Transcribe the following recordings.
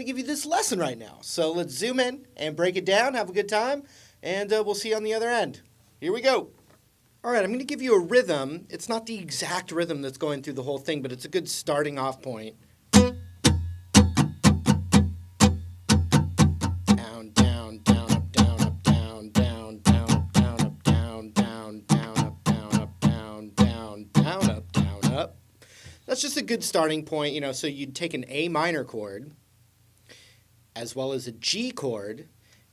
give you this lesson right now. So let's zoom in and break it down, have a good time, and we'll see you on the other end. Here we go. All right, I'm going to give you a rhythm. It's not the exact rhythm that's going through the whole thing, but it's a good starting off point. Down, down, down, up, down, up, down, down, down, up, down, up, down, down, down, up, down, up, down, down, down, up, down, up. That's just a good starting point, you know, so you'd take an A minor chord as well as a G chord.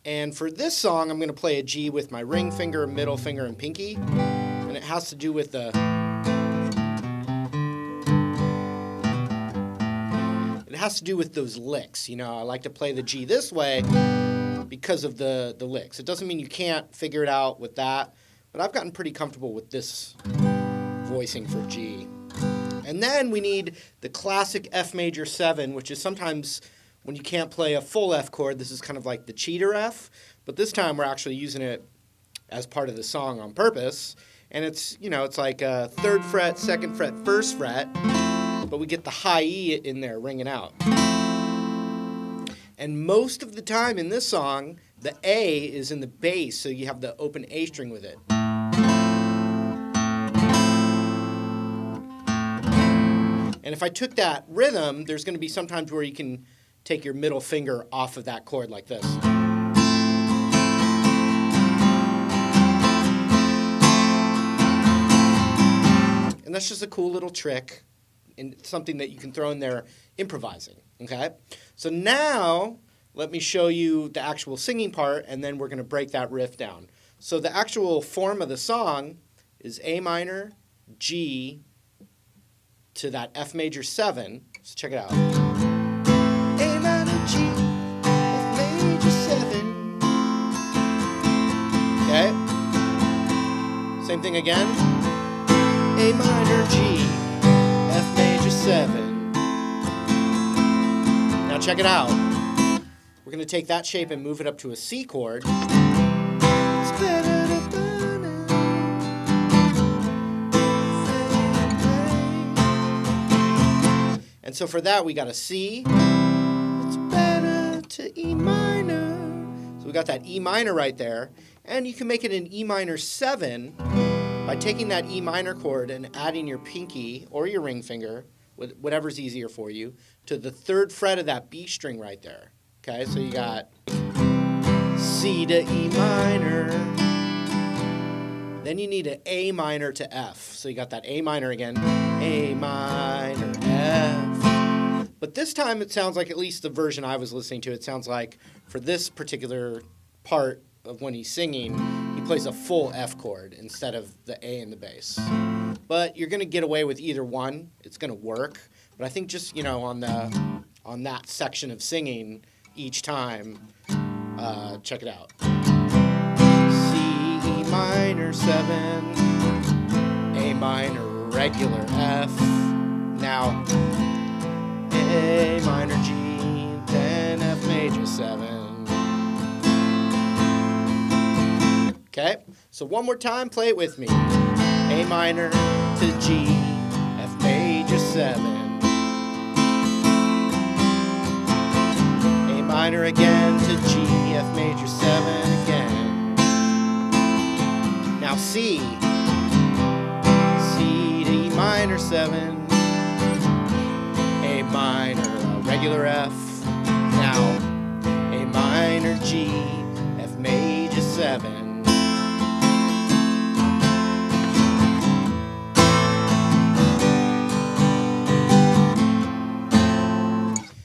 And for this song, I'm going to play a G with my ring finger, middle finger, and pinky. And it has to do with the... It has to do with those licks. You know, I like to play the G this way because of the licks. It doesn't mean you can't figure it out with that, but I've gotten pretty comfortable with this voicing for G. And then we need the classic F major 7, which is sometimes... when you can't play a full F chord, this is kind of like the cheater F, but this time we're actually using it as part of the song on purpose. And it's, you know, it's like a 3rd fret, 2nd fret, 1st fret, but we get the high E in there ringing out. And most of the time in this song, the A is in the bass, so you have the open A string with it. And if I took that rhythm, there's going to be sometimes where you can take your middle finger off of that chord like this. And that's just a cool little trick and something that you can throw in there improvising, okay? So now, let me show you the actual singing part, and then we're going to break that riff down. So the actual form of the song is A minor, G, to that F major 7. So check it out. A minor G, F major 7. Okay. Same thing again. A minor G, F major 7. Now check it out. We're going to take that shape and move it up to a C chord. And so for that, we got a C. It's better to E minor. So we got that E minor right there. And you can make it an E minor 7 by taking that E minor chord and adding your pinky or your ring finger, whatever's easier for you, to the 3rd fret of that B string right there. Okay, so you got C to E minor. Then you need an A minor to F. So you got that A minor again. A minor, F. But this time it sounds like, at least the version I was listening to, it sounds like for this particular part of when he's singing, he plays a full F chord instead of the A in the bass. But you're going to get away with either one. It's going to work. But I think just, you know, on that section of singing each time, check it out. C, E minor 7, A minor regular F. Now, A minor G, then F major 7. Okay, so one more time, play it with me. A minor to G, F major 7. A minor again to G, F major 7 again. Now C, C to E minor 7. A minor, regular F. Now, A minor G, F major 7.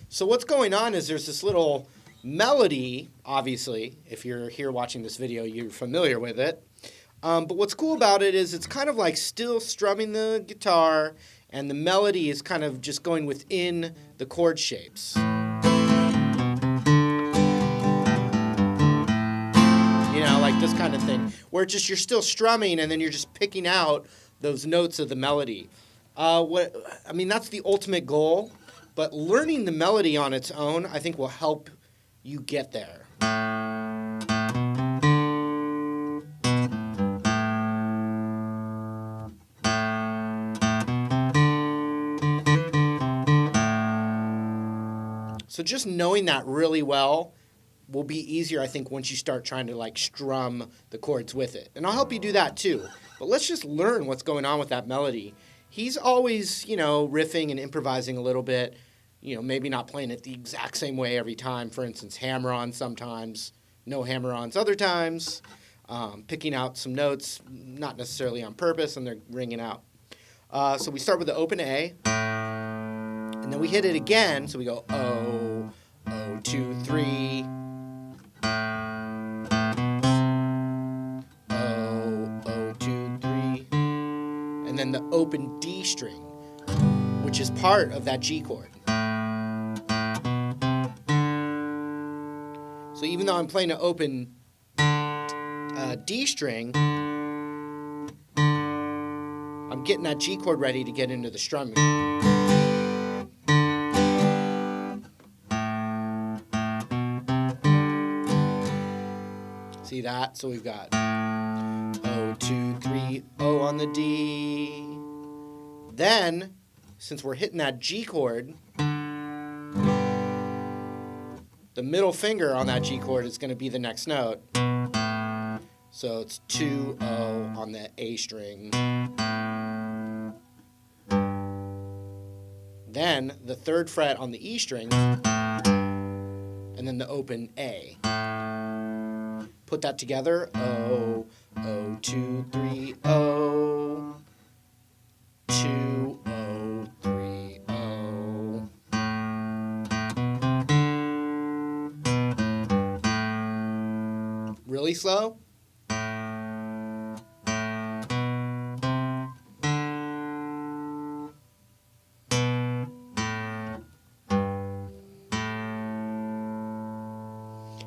So what's going on is there's this little melody, obviously. If you're here watching this video, you're familiar with it. But what's cool about it is it's kind of like still strumming the guitar, and the melody is kind of just going within the chord shapes. You know, like this kind of thing, where just you're still strumming, and then you're just picking out those notes of the melody. That's the ultimate goal. But learning the melody on its own, I think, will help you get there. So just knowing that really well will be easier, I think, once you start trying to like strum the chords with it. And I'll help you do that too. But let's just learn what's going on with that melody. He's always, riffing and improvising a little bit, maybe not playing it the exact same way every time. For instance, hammer-on sometimes, no hammer-ons other times, picking out some notes, not necessarily on purpose, and they're ringing out. So we start with the open A, and then we hit it again, so we go O, O, 2, 3, O, O, 2, 3, and then the open D string, which is part of that G chord. So even though I'm playing an open D string, I'm getting that G chord ready to get into the strumming. See that? So we've got O, 2, 3, O on the D. Then, since we're hitting that G chord, the middle finger on that G chord is going to be the next note. So it's 2, O on the A string. Then the 3rd fret on the E string, and then the open A. Put that together, O, O, 2, 3, O, 2, O, 3, O. Really slow?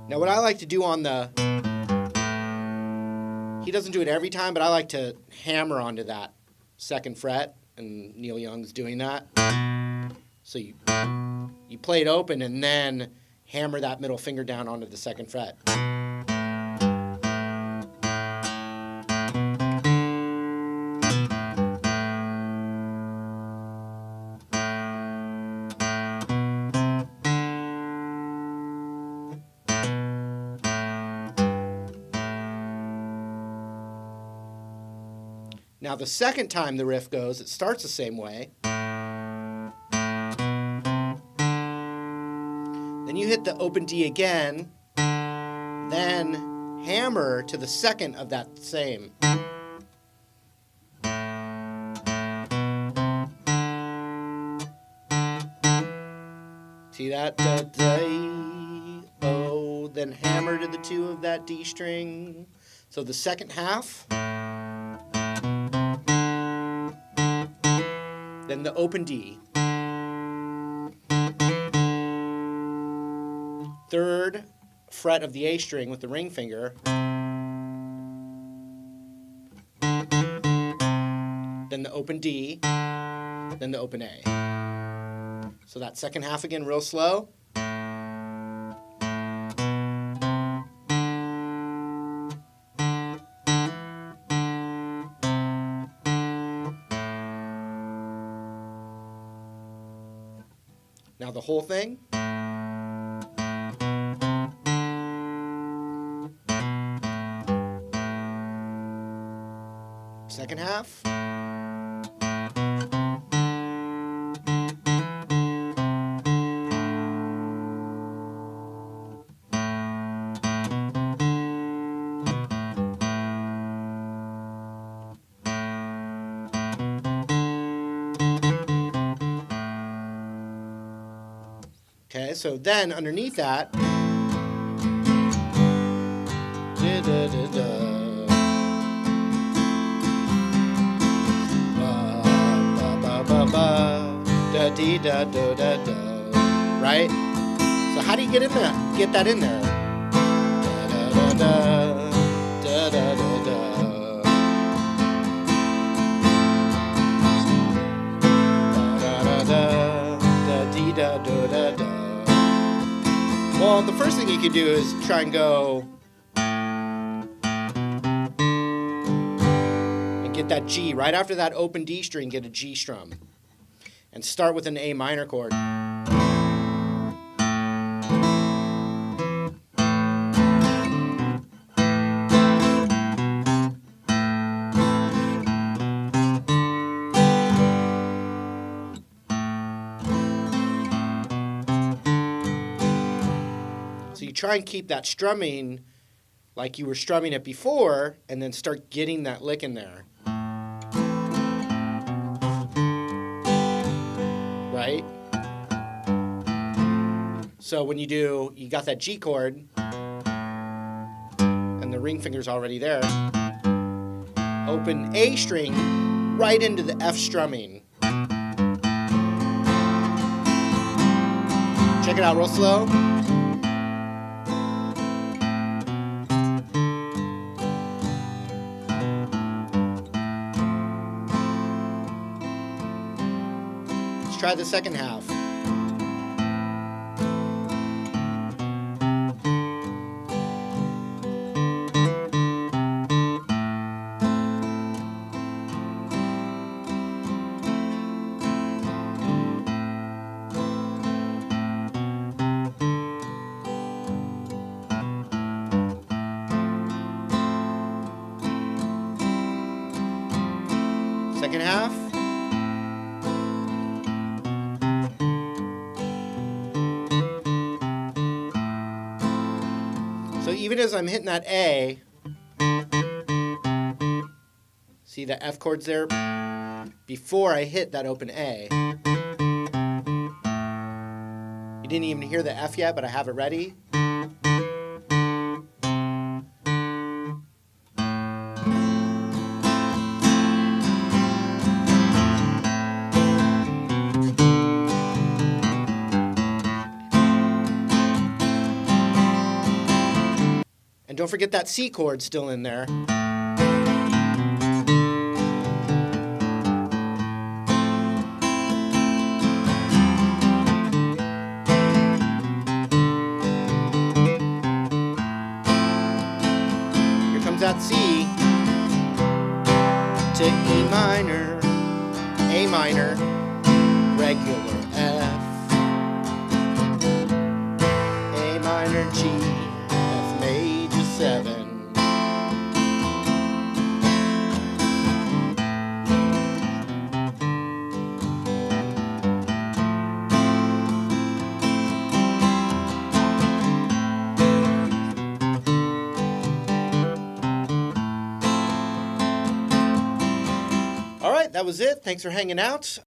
Now what I like to do on the, he doesn't do it every time, but I like to hammer onto that 2nd fret, and Neil Young's doing that. So you play it open and then hammer that middle finger down onto the 2nd fret. Now the second time the riff goes, it starts the same way. Then you hit the open D again, then hammer to the 2nd of that same. See that? Da, da, O, then hammer to the 2 of that D string. So the 2nd half. Then the open D. 3rd fret of the A string with the ring finger. Then the open D. Then the open A. So that 2nd half again real slow. Now the whole thing. Second half. Okay, so then underneath that, right? So how do you get in there? Get that in there. Well, the first thing you could do is try and go and get that G. Right after that open D string, get a G strum. And start with an A minor chord. you try and keep that strumming like you were strumming it before, and then start getting that lick in there. Right? So when you got that G chord, and the ring finger's already there, open A string right into the F strumming. Check it out real slow. Let's try the second half. Second half. So even as I'm hitting that A, see the F chords there? Before I hit that open A. You didn't even hear the F yet, but I have it ready. And don't forget that C chord still in there. Here comes that C to E minor, A minor, regular F, A minor G, F major 7. All right, that was it. Thanks for hanging out.